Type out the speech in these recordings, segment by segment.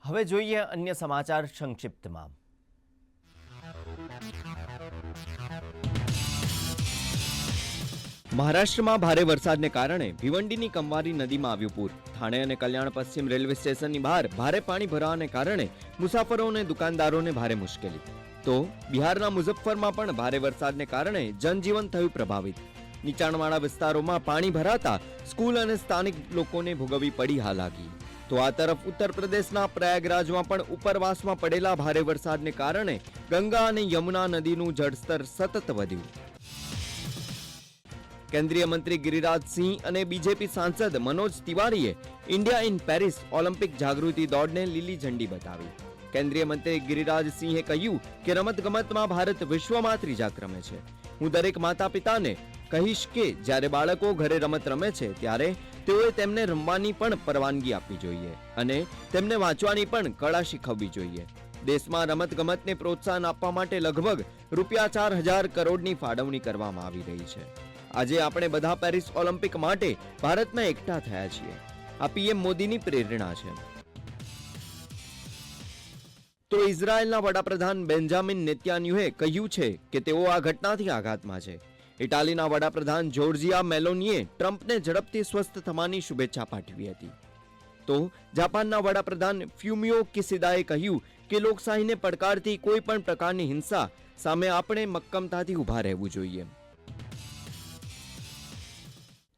હવે જોઈએ અન્ય સમાચાર સંક્ષિપ્તમાં। મહારાષ્ટ્રમાં ભારે વરસાદને કારણે ભિવંડીની કંવારી નદીમાં આવ્યું પૂર। થાણે અને કલ્યાણ પશ્ચિમ રેલવે સ્ટેશનની બહાર ભારે પાણી ભરાવાને કારણે મુસાફરો અને દુકાનદારોને ભારે મુશ્કેલી। તો બિહારના મુઝફ્ફરમાં પણ ભારે વરસાદને કારણે જનજીવન થયું પ્રભાવિત। નીચાણવાળા વિસ્તારોમાં પાણી ભરાતા સ્કૂલ અને સ્થાનિક લોકોને ભોગવવી પડી હાલાકી। તો આ તરફ ઉત્તર પ્રદેશના પ્રયાગરાજમાં પણ ઉપરવાસમાં પડેલા ભારે વરસાદને કારણે ગંગા અને યમુના નદીનું જળસ્તર સતત વધ્યું। કેન્દ્રીય મંત્રી ગિરિરાજ સિંહ અને બીજેપી સાંસદ મનોજ તિવારીએ ઇન્ડિયા ઇન પેરિસ ઓલિમ્પિક જાગૃતિ દોડને લીલી ઝંડી બતાવી। કેન્દ્રીય મંત્રી ગિરિરાજ સિંહે કહ્યું કે રમતગમતમાં ભારત વિશ્વમાં ત્રીજા ક્રમે છે। હું દરેક માતા પિતાને કહીશ કે જ્યારે બાળકો ઘરે રમત રમે છે ત્યારે તેઓએ તેમને રમવાની પણ પરવાનગી આપવી જોઈએ અને તેમને વાંચવાની પણ કળા શીખવવી જોઈએ। દેશમાં રમતગમતને પ્રોત્સાહન આપવા માટે લગભગ ₹4,000 કરોડની ફાળવણી કરવામાં આવી રહી છે। આજે આપણે બધા પેરિસ ઓલિમ્પિક માટે ભારતમાં એકઠા થયા છીએ। આ પીએમ મોદીની પ્રેરણા છે। તો ઇઝરાયેલના વડાપ્રધાન બેન્જામિન નેતન્યાહુએ કહ્યું છે કે તેઓ આ ઘટનાથી આઘાતમાં છે। ઇટાલીના વડાપ્રધાન જોર્જિયા મેલોનીએ ટ્રમ્પને ઝડપથી સ્વસ્થ થવાની શુભેચ્છા પાઠવી હતી। તો જાપાનના વડાપ્રધાન ફ્યુમિયો કિસિદાએ કહ્યું કે લોકશાહીને પડકારતી કોઈ પણ પ્રકારની હિંસા સામે આપણે મક્કમતાથી ઊભા રહેવું જોઈએ।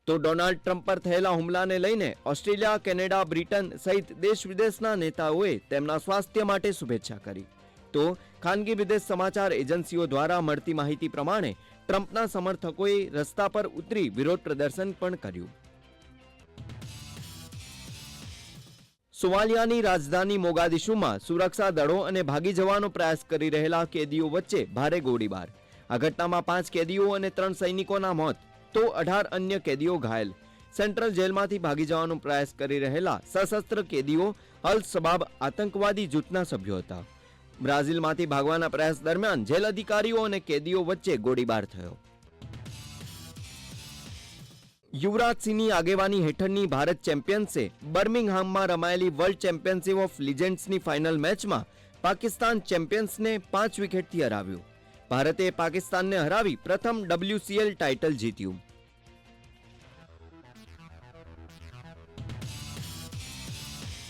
તો ડોનાલ્ડ ટ્રમ્પ પર થયેલા હુમલાને લઈને ઓસ્ટ્રેલિયા, કેનેડા, બ્રિટન સહિત દેશ વિદેશના નેતાઓએ તેમના સ્વાસ્થ્ય માટે શુભેચ્છા કરી। તો ખાનગી વિદેશ સમાચાર એજન્સીઓ દ્વારા મળતી માહિતી પ્રમાણે ટ્રમ્પના સમર્થકોએ રસ્તા પર ઉતરી વિરોધ પ્રદર્શન પણ કર્યું। સોમાલિયાની રાજધાની મોગાદિશુમાં સુરક્ષા દળો અને ભાગી જવાનો પ્રયાસ કરી રહેલા કેદીઓ વચ્ચે ભારે ગોળીબાર। આ ઘટનામાં 5 કેદીઓ અને 3 સૈનિકોના મોત તો 18 અન્ય કેદીઓ ઘાયલ। સેન્ટ્રલ જેલમાંથી ભાગી જવાનો પ્રયાસ કરી રહેલા સશસ્ત્ર કેદીઓ અલ શબાબ આતંકવાદી જૂથના સભ્યો હતા। બ્રાઝિલમાંથી ભાગવાના પ્રયાસ દરમિયાન જેલ અધિકારીઓ અને કેદીઓ વચ્ચે ગોળીબાર થયો। યુવરાજ સિંહની આગેવાની હેઠળની ભારત ચેમ્પિયન્સે બર્મિંગહામમાં રમાયેલી વર્લ્ડ ચેમ્પિયનશિપ ઓફ લીજેન્ડ્સની ફાઇનલ મેચમાં પાકિસ્તાન ચેમ્પિયન્સને 5 વિકેટથી હરાવ્યું। ભારતે પાકિસ્તાનને હરાવી પ્રથમ WCL ટાઇટલ જીત્યું।